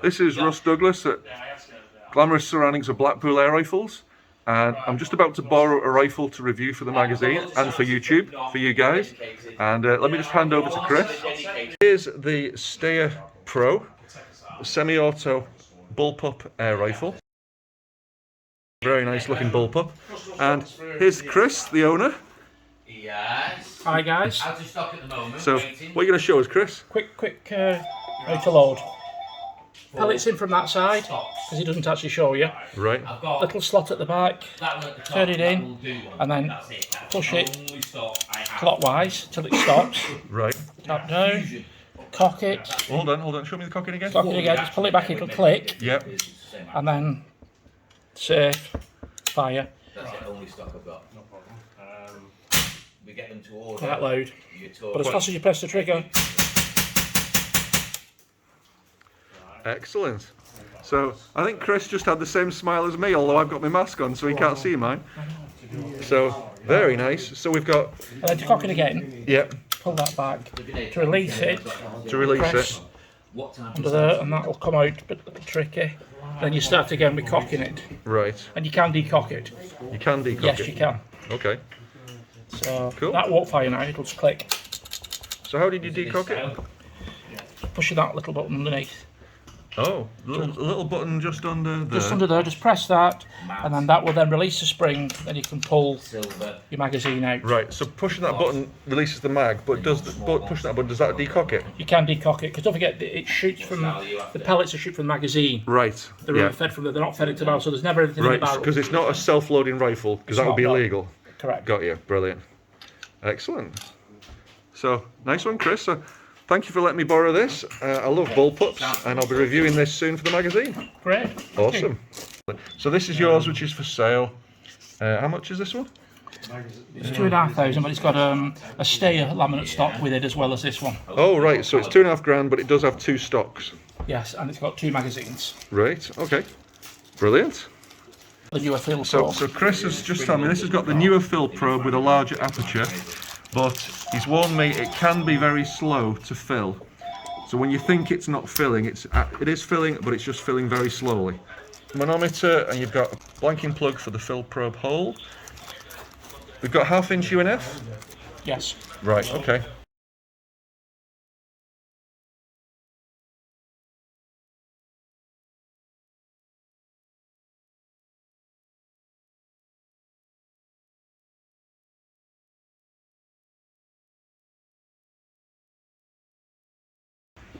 This is Russ Douglas at Glamorous Surroundings of Blackpool Air Rifles, and I'm just about to borrow a rifle to review for the magazine and for YouTube, for you guys. And let me just hand over to Chris. Here's the Steyr Pro semi-auto bullpup air rifle. Very nice looking bullpup. And here's Chris, the owner. Yes. Hi guys. Out of stock at the moment. So, what are you going to show us, Chris? Quick ready to load. Pellets in from that side, because it doesn't actually show you. Right. Little slot at the back, turn it in, and then push it clockwise till it stops. Right. Tap down, cock it. Hold on, show me the cocking again. Cock it again, just pull it back, it'll click. Yep. And then safe, fire. That's the only stock I've got. No problem. We get them to order. Quite loud. But as fast as you press the trigger. Excellent. So I think Chris just had the same smile as me, although I've got my mask on, so he can't see mine. So very nice. So we've got. And then to cock it again. Yep. Pull that back to release it. To release press it. Under there, and that'll come out a bit tricky. Then you start again with cocking it. Right. And you can decock it. You can decock it. Yes, you can. Okay. So cool. That won't fire now. It'll just click. So how did you decock it? Pushing that little button underneath. Oh, little button just under there. Just under there, just press that, and then that will then release the spring, then you can pull your magazine out. Right, so pushing that button releases the mag, but pushing that button, does that decock it? You can decock it, because don't forget, it shoots from, the pellets are shoot from the magazine. Right. They're fed from they're not fed into the barrel, so there's never anything in the barrel. Right, because it's not a self-loading rifle, because that would be illegal. Correct. Got you, brilliant. Excellent. So, nice one, Chris. So, thank you for letting me borrow this. I love bullpups, and I'll be reviewing this soon for the magazine. Great. Awesome. So this is yours, which is for sale. How much is this one? It's 2,500, but it's got a Steyr laminate stock with it as well as this one. Oh right, so it's 2.5 grand, but it does have 2 stocks. Yes, and it's got 2 magazines. Right. Okay. Brilliant. The newer fill probe. So Chris has just told me this has got the newer fill probe with a larger aperture, but he's warned me it can be very slow to fill. So when you think it's not filling, it is filling, but it's just filling very slowly. Manometer, and you've got a blanking plug for the fill probe hole. We've got 1/2 inch UNF. Yes. Right. Okay.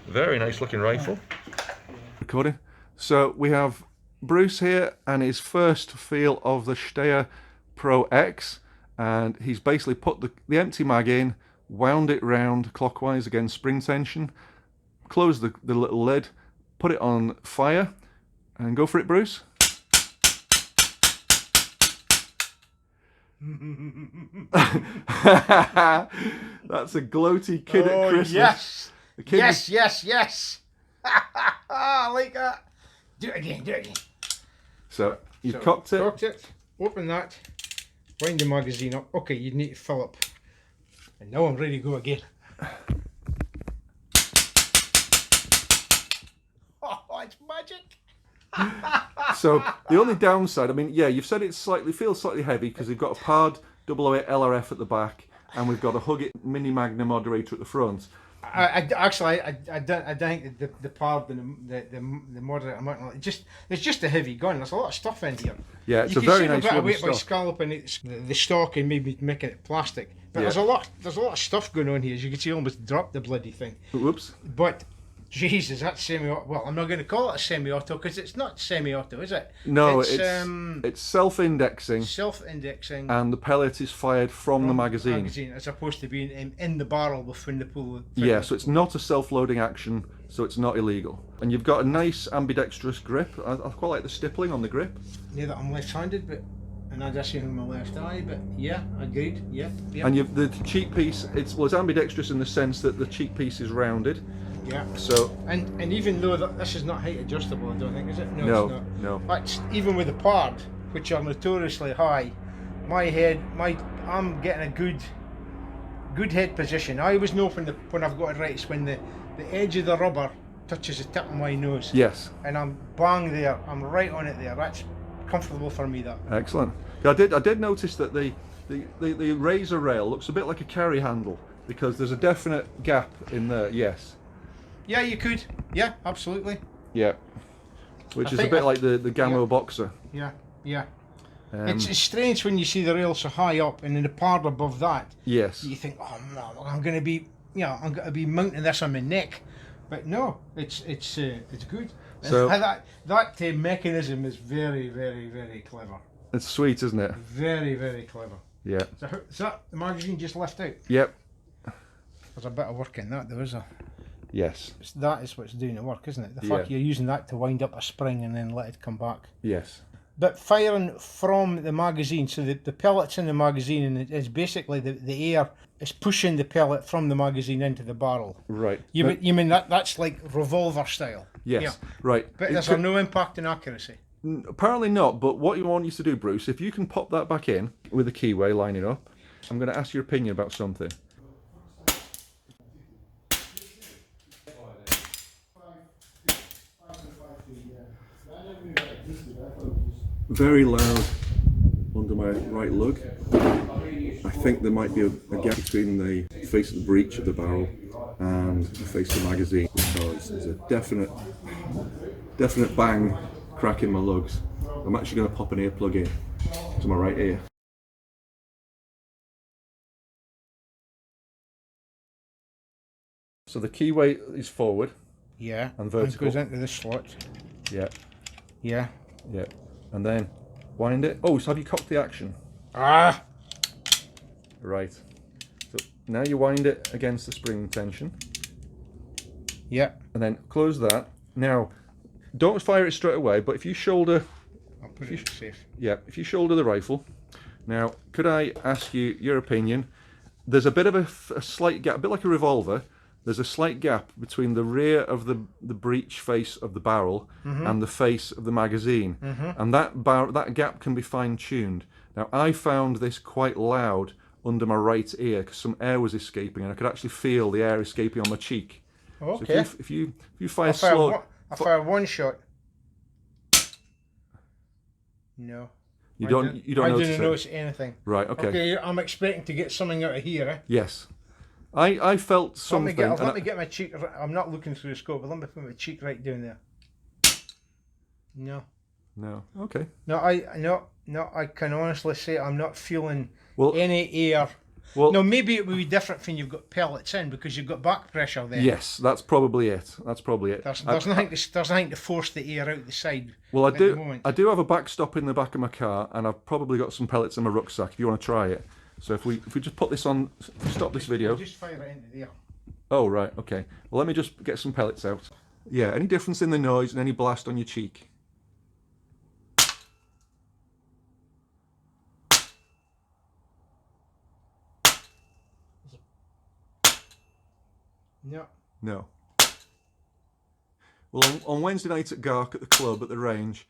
Very nice looking rifle. Recording. So we have Bruce here and his first feel of the Steyr Pro X, and he's basically put the empty mag in, wound it round clockwise against spring tension, close the little lid, put it on fire, and go for it, Bruce. That's a gloaty kid at Christmas. Yes! Yes! I like that. Do it again. So, you've cocked it. Cocked it, open that, wind the magazine up. Okay, you need to fill up. And now I'm ready to go again. Oh, it's magic. So, the only downside, I mean, yeah, you've said it feels slightly heavy because we've got a Pard008LRF at the back, and we've got a Huggett Mini Magna moderator at the front. I don't think the Pard and the moderator, it's just a heavy gun. There's a lot of stuff in here. Yeah, it's a very nice wooden weight by scalloping the stock and maybe making it plastic. But there's a lot of stuff going on here. As you can see, I almost dropped the bloody thing. Whoops. But Jesus, that's semi-auto. Well, I'm not going to call it a semi-auto because it's not semi-auto, is it? No, it's self-indexing. Self-indexing. And the pellet is fired from the magazine. As opposed to being in the barrel when the pull. Yeah, so it's not a self-loading action, so it's not illegal. And you've got a nice ambidextrous grip. I quite like the stippling on the grip. Yeah, that I'm left-handed, and I just in my left eye, but yeah, agreed. Yep. And the cheek piece, it's ambidextrous in the sense that the cheek piece is rounded. Yeah. So and even though this is not height adjustable, I don't think, is it? No, it's not. No. But even with the Pard, which are notoriously high, I'm getting a good head position. I always know when I've got it right. It's when the edge of the rubber touches the tip of my nose. Yes. And I'm bang there. I'm right on it there. That's comfortable for me. That. Excellent. I did notice that the razor rail looks a bit like a carry handle because there's a definite gap in there. Yes. Yeah, you could. Yeah, absolutely. Yeah. Which is a bit like the Gamma Boxer. Yeah, yeah. It's strange when you see the rail so high up and then the Pard above that. Yes. You think, oh no, I'm going to be, I'm going to be mounting this on my neck. But no, it's good. So that mechanism is very, very, very clever. It's sweet, isn't it? Very, very clever. Yeah. So is that the magazine just left out? Yep. There's a bit of work in that, there is a. Yes. That is what's doing the work, isn't it? The fact you're using that to wind up a spring and then let it come back. Yes. But firing from the magazine, so the pellets in the magazine, and it's basically the air is pushing the pellet from the magazine into the barrel. Right. You mean that's like revolver style? Yes. Yeah. Right. But there's no impact in accuracy. Apparently not, but what you want you to do, Bruce, if you can pop that back in with the keyway lining up, I'm going to ask your opinion about something. Very loud under my right lug. I think there might be a gap between the face of the breech of the barrel and the face of the magazine, because there's a definite bang crack in my lugs. I'm actually going to pop an earplug in to my right ear. So the keyway is forward. Yeah. And vertical. It goes into the slot. Yeah. Yeah. Yeah. And then wind it. Oh, so have you cocked the action? Ah! Right. So now you wind it against the spring tension. Yeah. And then close that. Now, don't fire it straight away, but if you shoulder... I'll put it safe. Yeah, if you shoulder the rifle. Now, could I ask you your opinion? There's a bit of a slight gap, a bit like a revolver. There's a slight gap between the rear of the breech face of the barrel and the face of the magazine. And that gap can be fine-tuned. Now, I found this quite loud under my right ear because some air was escaping, and I could actually feel the air escaping on my cheek. Okay. So if you fire slow... I fire one shot. No. You don't notice it? I didn't notice anything. Right, okay. Okay, I'm expecting to get something out of here, eh? Yes. I felt something... Let me get my cheek... I'm not looking through the scope, but let me put my cheek right down there. No. No. Okay. No, I can honestly say I'm not feeling Well, any air. Well, no, maybe it would be different when you've got pellets in because you've got back pressure there. Yes, that's probably it. There's nothing to force the air out the side. Well, I do have a backstop in the back of my car, and I've probably got some pellets in my rucksack if you want to try it. So if we just put this on, stop this video. I'll just fire it into there. Oh, right, okay. Well, let me just get some pellets out. Yeah, any difference in the noise and any blast on your cheek? No. No. Well, on Wednesday night at Gark at the club at the range,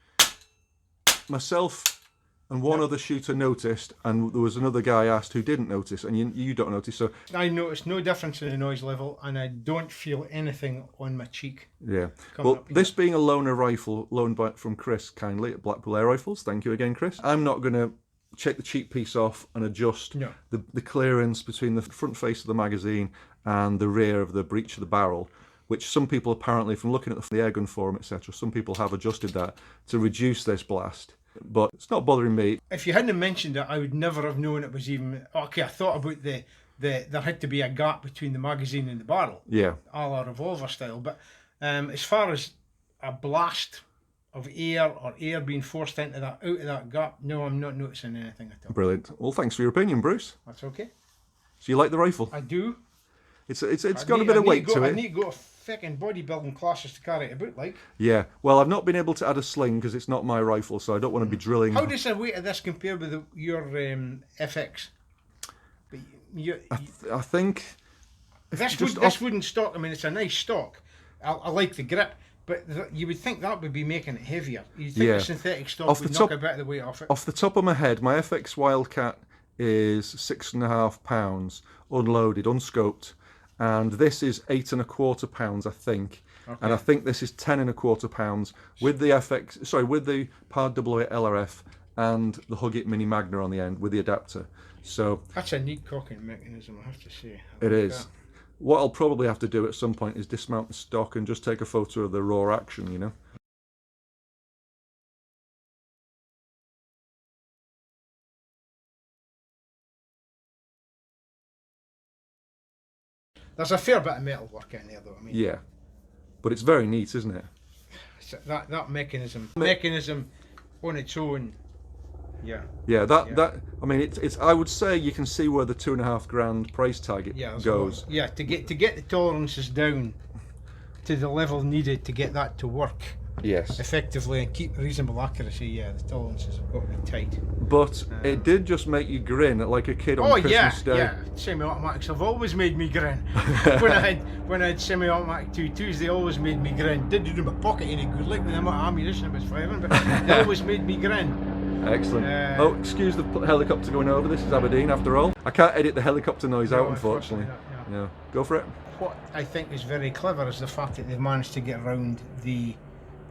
myself and one other shooter noticed, and there was another guy asked who didn't notice, and you don't notice. So I noticed no difference in the noise level, and I don't feel anything on my cheek. Yeah. Well, this being a loaner rifle loaned from Chris kindly at Blackpool Air Rifles, thank you again, Chris. I'm not going to check the cheek piece off and adjust the clearance between the front face of the magazine and the rear of the breech of the barrel, which some people apparently, from looking at the airgun forum, etc., some people have adjusted that to reduce this blast. But it's not bothering me. If you hadn't mentioned it, I would never have known it was even... Okay, I thought about there had to be a gap between the magazine and the barrel. Yeah. A la revolver style. But as far as a blast of air or air being forced into that, out of that gap, no, I'm not noticing anything at all. Brilliant. Well, thanks for your opinion, Bruce. That's okay. So you like the rifle? I do. It's got a bit of weight to it. I need to go to fucking bodybuilding classes to carry it about, like. Yeah. Well, I've not been able to add a sling because it's not my rifle, so I don't want to be drilling. How does the weight of this compare with your FX? I think this wouldn't stock. I mean, it's a nice stock. I like the grip, but you would think that would be making it heavier. You'd think the synthetic stock would knock a bit of the weight off it. Off the top of my head, my FX Wildcat is 6.5 pounds unloaded, unscoped, and this is 8.25 pounds, I think. and I think this is 10.25 pounds with the with the Pard008LRF and the Huggett Mini Magna on the end with the adapter. So that's a neat cocking mechanism, I have to say. It is. What I'll probably have to do at some point is dismount the stock and just take a photo of the raw action, you know. There's a fair bit of metal work in there, though. I mean, Yeah, but it's very neat, isn't it? That mechanism on its own. Yeah. Yeah, that I mean, it's. I would say you can see where the £2.5 price tag goes. Yeah, to get the tolerances down to the level needed to get that to work. Yes. Effectively and keep reasonable accuracy. Yeah, the tolerances have got to be tight. But it did just make you grin like a kid on Christmas Day. Yeah, semi-automatics have always made me grin. when I had semi-automatic 2.2s, they always made me grin. Didn't do my pocket any good, like with the amount of ammunition I was firing, but they always made me grin. Excellent. Oh, excuse the helicopter going over. This is Aberdeen, after all. I can't edit the helicopter noise out, unfortunately. No, go for it. What I think is very clever is the fact that they've managed to get around the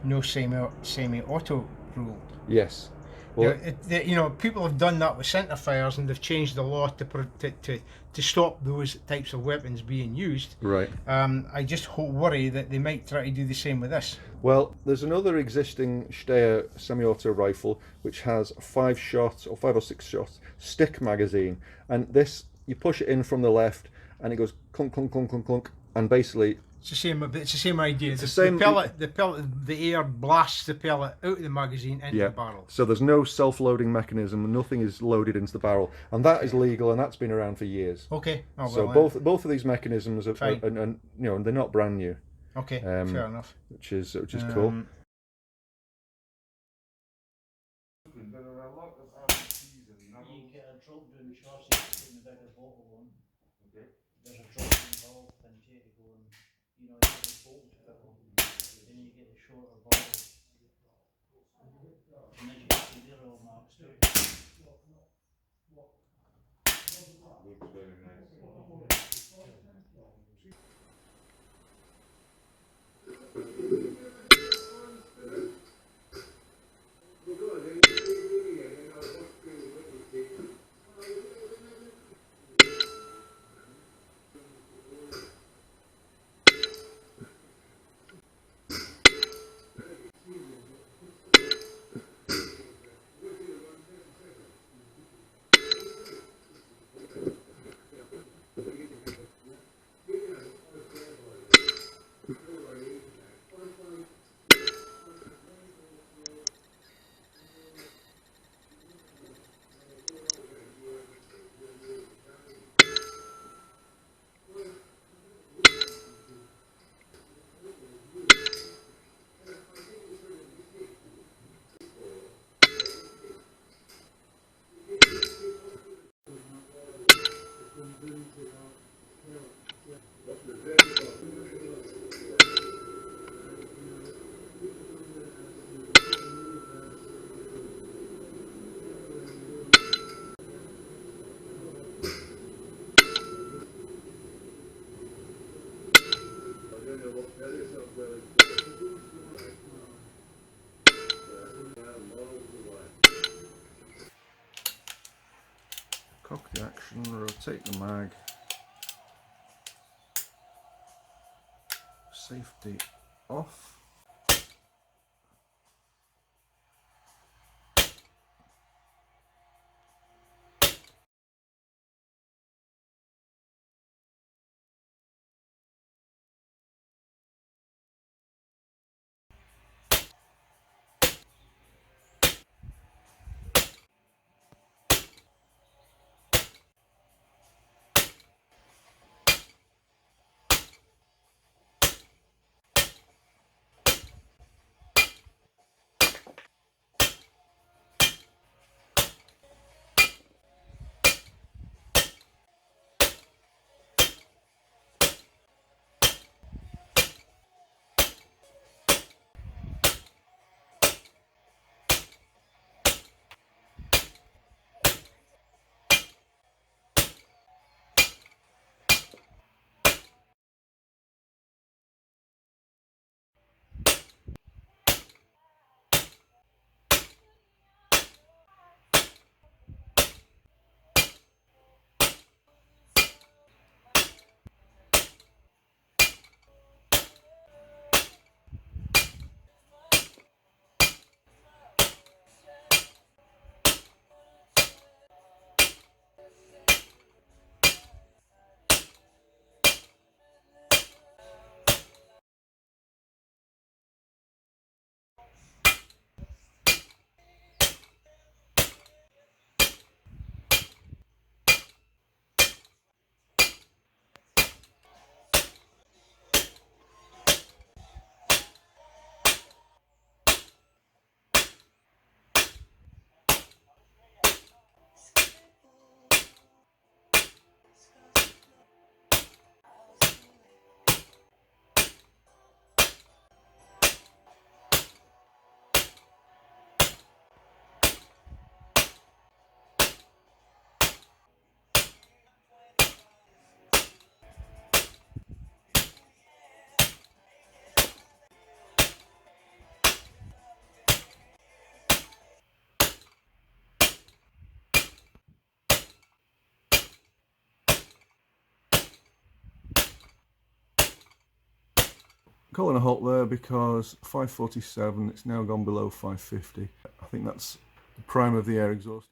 no semi-auto rule. Yes. Well, you know, people have done that with centre fires, and they've changed the law to stop those types of weapons being used. Right. I just worry that they might try to do the same with this. Well, there's another existing Steyr semi-auto rifle which has 5 or 6 shots stick magazine, and this, you push it in from the left and it goes clunk clunk clunk clunk clunk, and basically it's the same idea. It's the same. The air blasts the pellet out of the magazine into the barrel. So there's no self-loading mechanism. Nothing is loaded into the barrel, and that is legal, and that's been around for years. Okay. Oh, so well, both of these mechanisms are, and you know, they're not brand new. Okay. Fair enough. Which is cool. Cock the action, rotate the mag. Safety off. Calling a halt there because 547, it's now gone below 550. I think that's the prime of the air exhaust.